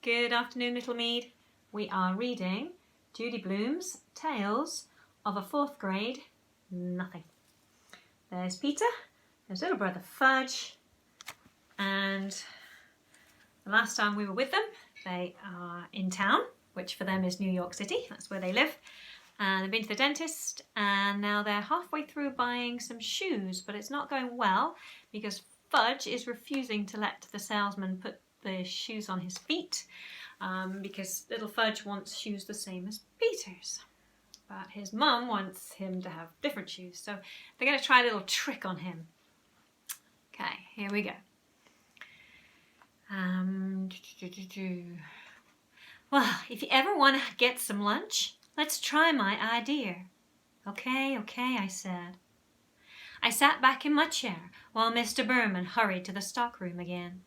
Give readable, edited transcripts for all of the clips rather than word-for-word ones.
Good afternoon, little Mead. We are reading Judy Blume's Tales of a Fourth Grade Nothing. There's Peter, there's little brother Fudge, and the last time we were with them, they are in town, which for them is New York City, that's where they live. And they've been to the dentist, and now they're halfway through buying some shoes, but it's not going well because Fudge is refusing to let the salesman put the shoes on his feet because little Fudge wants shoes the same as Peter's. But his mum wants him to have different shoes, so they're going to try a little trick on him. Okay, here we go. Well, if you ever want to get some lunch, let's try my idea. Okay, I said. I sat back in my chair while Mr. Berman hurried to the stockroom again.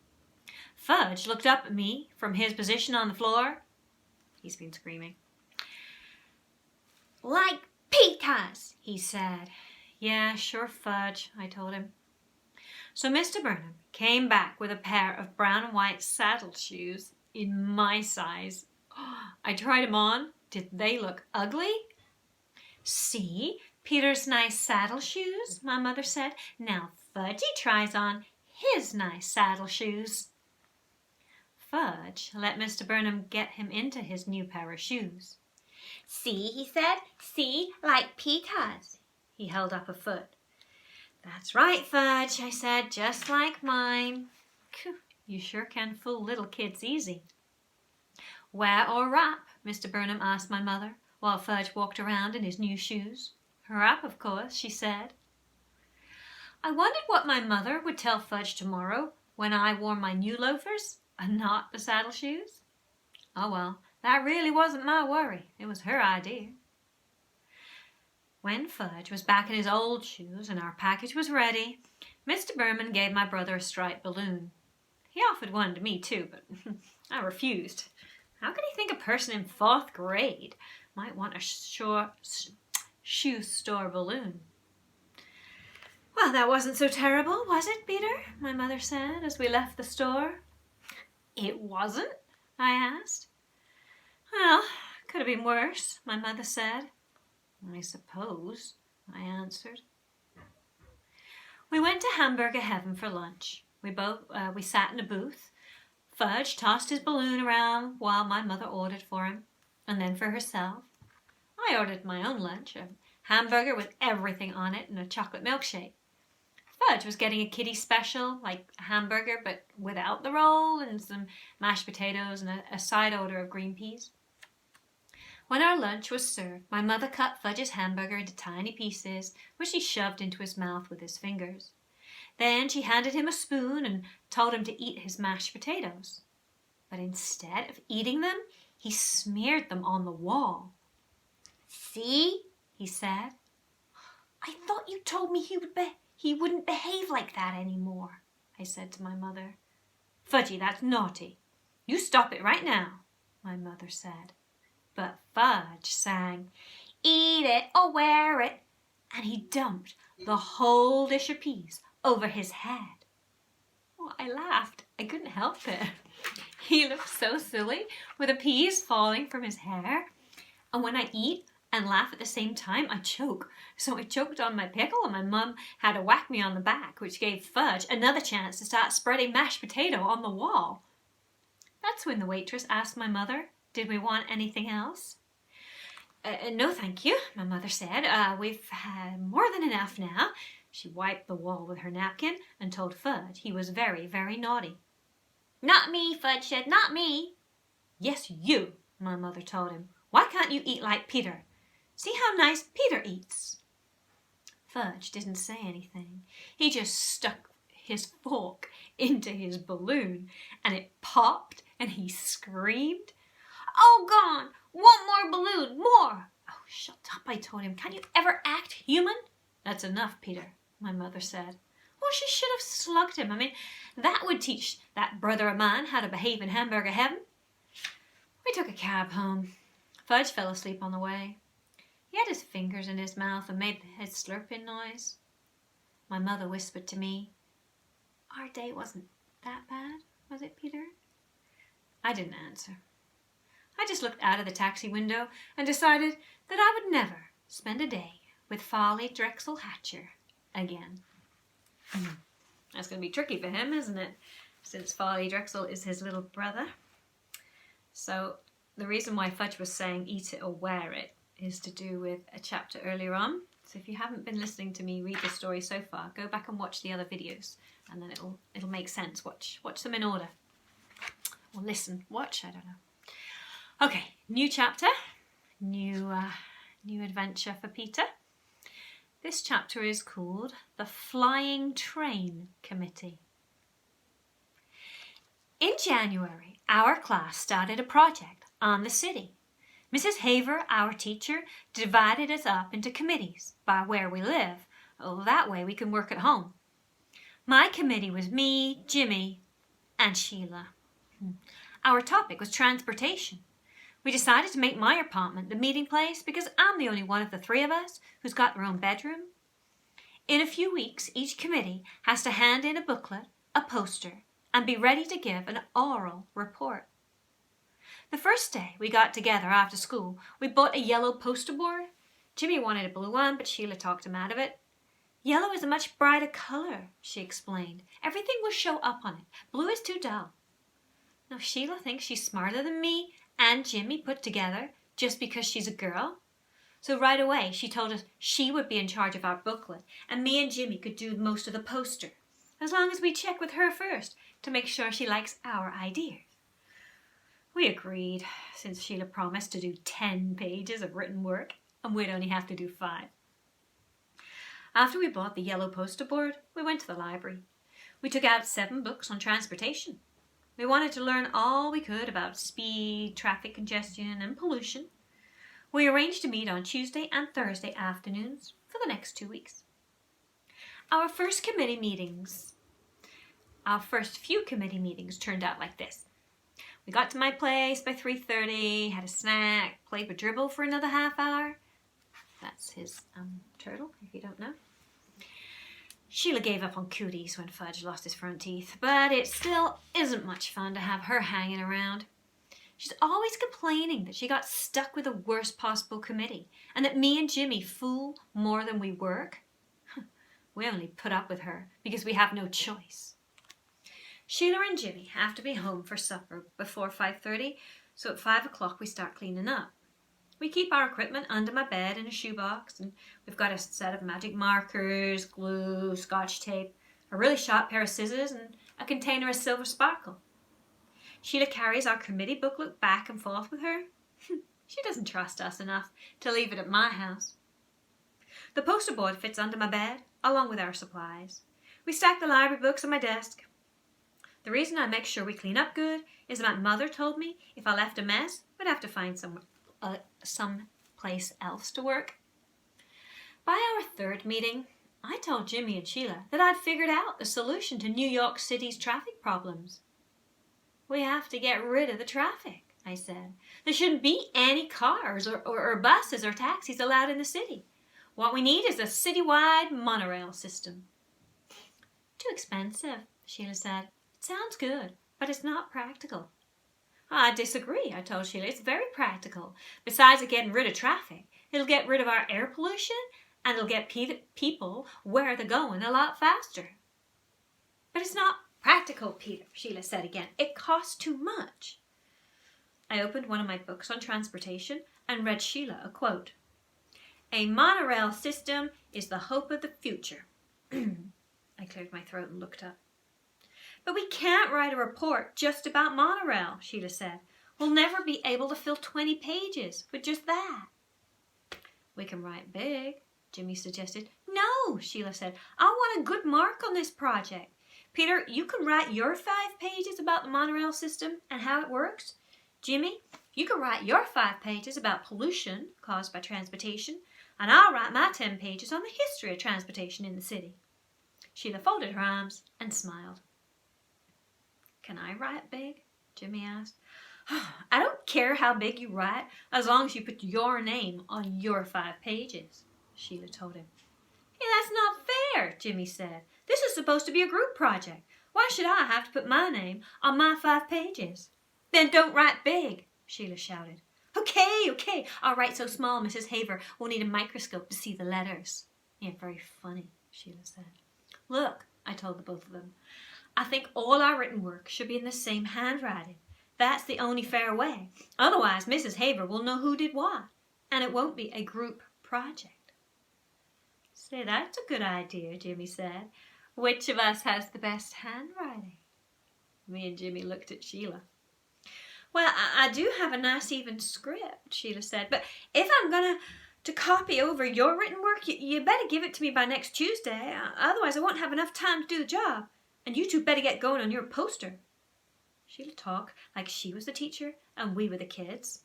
Fudge looked up at me from his position on the floor. He's been screaming. Like Peter's, he said. Yeah, sure, Fudge, I told him. So Mr. Burnham came back with a pair of brown and white saddle shoes in my size. I tried them on. Did they look ugly? See, Peter's nice saddle shoes, my mother said. Now Fudgy tries on his nice saddle shoes. Fudge let Mr. Burnham get him into his new pair of shoes. See, he said, see, like Peter's. He held up a foot. That's right, Fudge, I said, just like mine. You sure can fool little kids easy. Wear or wrap? Mr. Burnham asked my mother, while Fudge walked around in his new shoes. Wrap, of course, she said. I wondered what my mother would tell Fudge tomorrow when I wore my new loafers and not the saddle shoes. Oh well, that really wasn't my worry. It was her idea. When Fudge was back in his old shoes and our package was ready, Mr. Berman gave my brother a striped balloon. He offered one to me too, but I refused. How could he think a person in fourth grade might want a shoe store balloon? Well, that wasn't so terrible, was it, Peter? My mother said as we left the store. It wasn't? I asked. Well, could have been worse, my mother said. I suppose, I answered. We went to Hamburger Heaven for lunch. We sat in a booth. Fudge tossed his balloon around while my mother ordered for him, and then for herself. I ordered my own lunch, a hamburger with everything on it and a chocolate milkshake. Fudge was getting a kiddie special, like a hamburger, but without the roll and some mashed potatoes and a side order of green peas. When our lunch was served, my mother cut Fudge's hamburger into tiny pieces, which he shoved into his mouth with his fingers. Then she handed him a spoon and told him to eat his mashed potatoes. But instead of eating them, he smeared them on the wall. See, he said. I thought you told me he wouldn't behave like that anymore, I said to my mother. Fudgy, that's naughty. You stop it right now, my mother said. But Fudge sang, eat it or wear it, and he dumped the whole dish of peas over his head. Oh, I laughed. I couldn't help it. He looked so silly with the peas falling from his hair. And when I eat and laugh at the same time, I choke. So I choked on my pickle and my mum had to whack me on the back, which gave Fudge another chance to start spreading mashed potato on the wall. That's when the waitress asked my mother, did we want anything else? No, thank you, my mother said. We've had more than enough now. She wiped the wall with her napkin and told Fudge he was very, very naughty. Not me, Fudge said, not me. Yes, you, my mother told him. Why can't you eat like Peter? See how nice Peter eats. Fudge didn't say anything. He just stuck his fork into his balloon and it popped and he screamed. Oh, gone! One more balloon! More! Oh, shut up, I told him. Can you ever act human? That's enough, Peter, my mother said. Well, she should have slugged him. I mean, that would teach that brother of mine how to behave in Hamburger Heaven. We took a cab home. Fudge fell asleep on the way. He had his fingers in his mouth and made his slurping noise. My mother whispered to me, Our day wasn't that bad, was it, Peter? I didn't answer. I just looked out of the taxi window and decided that I would never spend a day with Folly Drexel Hatcher again. That's going to be tricky for him, isn't it? Since Folly Drexel is his little brother. So the reason why Fudge was saying eat it or wear it is to do with a chapter earlier on. So if you haven't been listening to me read the story so far, go back and watch the other videos, and then it'll make sense. Watch them in order. Or listen, watch, I don't know. Okay, new chapter, new adventure for Peter. This chapter is called The Flying Train Committee. In January, our class started a project on the city. Mrs. Haver, our teacher, divided us up into committees by where we live. That way we can work at home. My committee was me, Jimmy, and Sheila. Our topic was transportation. We decided to make my apartment the meeting place because I'm the only one of the three of us who's got their own bedroom. In a few weeks, each committee has to hand in a booklet, a poster, and be ready to give an oral report. The first day we got together after school, we bought a yellow poster board. Jimmy wanted a blue one, but Sheila talked him out of it. Yellow is a much brighter colour, she explained. Everything will show up on it. Blue is too dull. Now Sheila thinks she's smarter than me and Jimmy put together just because she's a girl. So right away she told us she would be in charge of our booklet and me and Jimmy could do most of the poster, as long as we check with her first to make sure she likes our ideas. We agreed, since Sheila promised to do 10 pages of written work and we'd only have to do 5. After we bought the yellow poster board, we went to the library. We took out 7 books on transportation. We wanted to learn all we could about speed, traffic congestion, and pollution. We arranged to meet on Tuesday and Thursday afternoons for the next 2 weeks. Our first few committee meetings turned out like this. We got to my place by 3:30, had a snack, played with Dribble for another half hour. That's his turtle, if you don't know. Sheila gave up on cooties when Fudge lost his front teeth, but it still isn't much fun to have her hanging around. She's always complaining that she got stuck with the worst possible committee and that me and Jimmy fool more than we work. We only put up with her because we have no choice. Sheila and Jimmy have to be home for supper before 5:30, so at 5 o'clock we start cleaning up. We keep our equipment under my bed in a shoebox, and we've got a set of magic markers, glue, scotch tape, a really sharp pair of scissors, and a container of silver sparkle. Sheila carries our committee booklet back and forth with her. She doesn't trust us enough to leave it at my house. The poster board fits under my bed, along with our supplies. We stack the library books on my desk. The reason I make sure we clean up good is my mother told me if I left a mess, we'd have to find some place else to work. By our 3rd meeting, I told Jimmy and Sheila that I'd figured out the solution to New York City's traffic problems. We have to get rid of the traffic, I said. There shouldn't be any cars or buses or taxis allowed in the city. What we need is a citywide monorail system. Too expensive, Sheila said. It sounds good, but it's not practical. I disagree, I told Sheila. It's very practical. Besides it getting rid of traffic, it'll get rid of our air pollution and it'll get people where they're going a lot faster. But it's not practical, Peter, Sheila said again. It costs too much. I opened one of my books on transportation and read Sheila a quote. A monorail system is the hope of the future. I cleared my throat and looked up. But we can't write a report just about monorail, Sheila said. We'll never be able to fill 20 pages with just that. We can write big, Jimmy suggested. No, Sheila said. I want a good mark on this project. Peter, you can write your 5 pages about the monorail system and how it works. Jimmy, you can write your 5 pages about pollution caused by transportation, and I'll write my 10 pages on the history of transportation in the city. Sheila folded her arms and smiled. Can I write big? Jimmy asked. I don't care how big you write, as long as you put your name on your 5 pages, Sheila told him. Hey, that's not fair, Jimmy said. This is supposed to be a group project. Why should I have to put my name on my 5 pages? Then don't write big, Sheila shouted. Okay, I'll write so small Mrs. Haver will need a microscope to see the letters. Yeah, very funny, Sheila said. Look, I told the both of them, I think all our written work should be in the same handwriting. That's the only fair way. Otherwise, Mrs. Haver will know who did what, and it won't be a group project. Say, that's a good idea, Jimmy said. Which of us has the best handwriting? Me and Jimmy looked at Sheila. Well, I do have a nice even script, Sheila said, but if I'm going to copy over your written work, you better give it to me by next Tuesday. Otherwise, I won't have enough time to do the job. And you two better get going on your poster. Sheila talked like she was the teacher and we were the kids.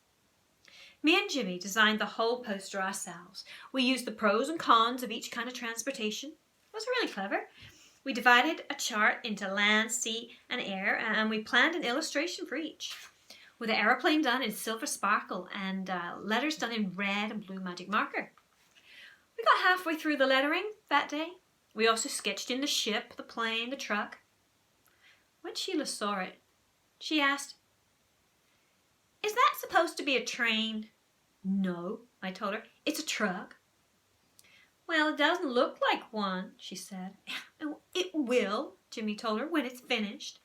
Me and Jimmy designed the whole poster ourselves. We used the pros and cons of each kind of transportation. It was really clever. We divided a chart into land, sea, and air, and we planned an illustration for each, with the aeroplane done in silver sparkle and letters done in red and blue magic marker. We got halfway through the lettering that day. We also sketched in the ship, the plane, the truck. When Sheila saw it, she asked, Is that supposed to be a train? No, I told her. It's a truck. Well, it doesn't look like one, she said. It will, Jimmy told her, when it's finished.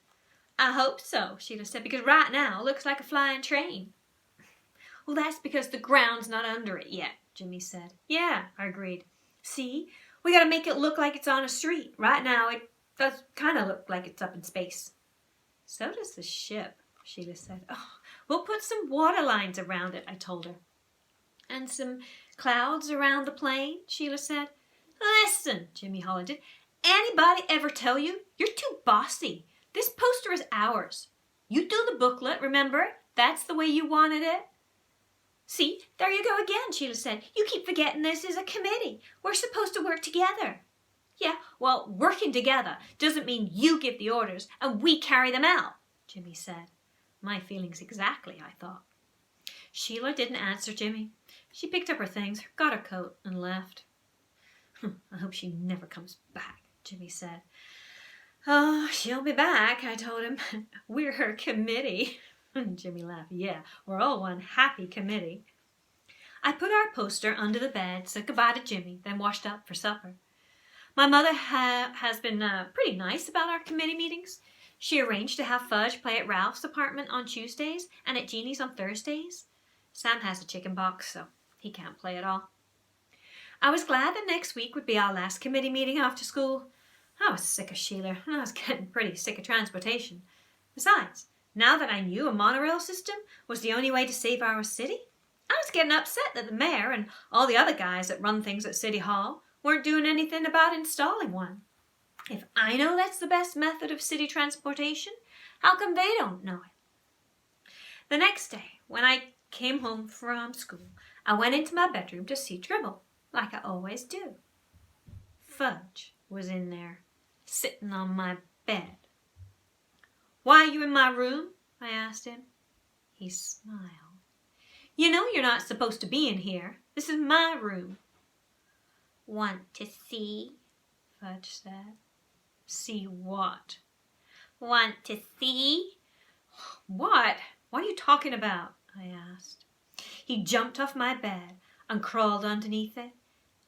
I hope so, Sheila said, because right now it looks like a flying train. Well, that's because the ground's not under it yet, Jimmy said. Yeah, I agreed. See, we got to make it look like it's on a street. Right now it does kind of look like it's up in space. So does the ship, Sheila said. Oh, we'll put some water lines around it, I told her. And some clouds around the plane, Sheila said. Listen, Jimmy hollered, did anybody ever tell you you're too bossy? This poster is ours. You do the booklet, remember? That's the way you wanted it. See, there you go again, Sheila said. You keep forgetting this is a committee. We're supposed to work together. Yeah, well, working together doesn't mean you give the orders and we carry them out, Jimmy said. My feelings exactly, I thought. Sheila didn't answer Jimmy. She picked up her things, got her coat, and left. I hope she never comes back, Jimmy said. Oh, she'll be back, I told him. We're her committee. Jimmy laughed. Yeah, we're all one happy committee. I put our poster under the bed, said goodbye to Jimmy, then washed up for supper. My mother has been pretty nice about our committee meetings. She arranged to have Fudge play at Ralph's apartment on Tuesdays and at Jeannie's on Thursdays. Sam has a chicken pox, so he can't play at all. I was glad that next week would be our last committee meeting after school. I was sick of Sheila. I was getting pretty sick of transportation. Besides, now that I knew a monorail system was the only way to save our city, I was getting upset that the mayor and all the other guys that run things at City Hall weren't doing anything about installing one. If I know that's the best method of city transportation, how come they don't know it? The next day, when I came home from school, I went into my bedroom to see Dribble, like I always do. Fudge was in there, sitting on my bed. Why are you in my room? I asked him. He smiled. You know you're not supposed to be in here. This is my room. Want to see? Fudge said. See what? Want to see? What? What are you talking about? I asked. He jumped off my bed and crawled underneath it,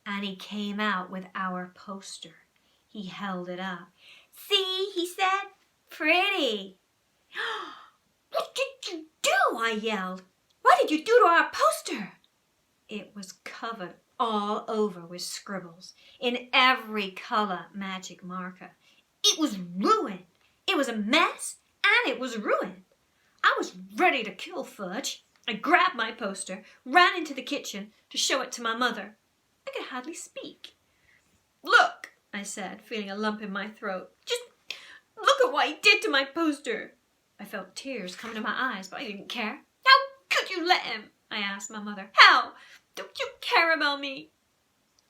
and he came out with our poster. He held it up. See, he said. Pretty. What did you do? I yelled. What did you do to our poster? It was covered all over with scribbles in every color magic marker. It was ruined. It was a mess, and it was ruined. I was ready to kill Fudge. I grabbed my poster, ran into the kitchen to show it to my mother. I could hardly speak. Look, I said, feeling a lump in my throat. Just look at what he did to my poster. I felt tears come to my eyes, but I didn't care. How could you let him? I asked my mother. How? Don't you care about me?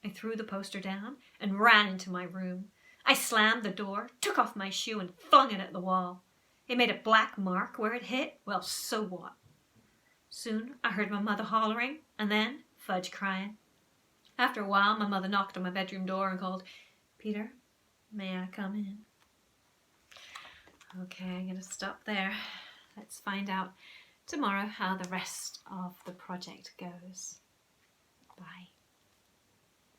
I threw the poster down and ran into my room. I slammed the door, took off my shoe, and flung it at the wall. It made a black mark where it hit. Well, so what? Soon I heard my mother hollering, and then Fudge crying. After a while, my mother knocked on my bedroom door and called, Peter, may I come in? Okay, I'm going to stop there. Let's find out tomorrow how the rest of the project goes.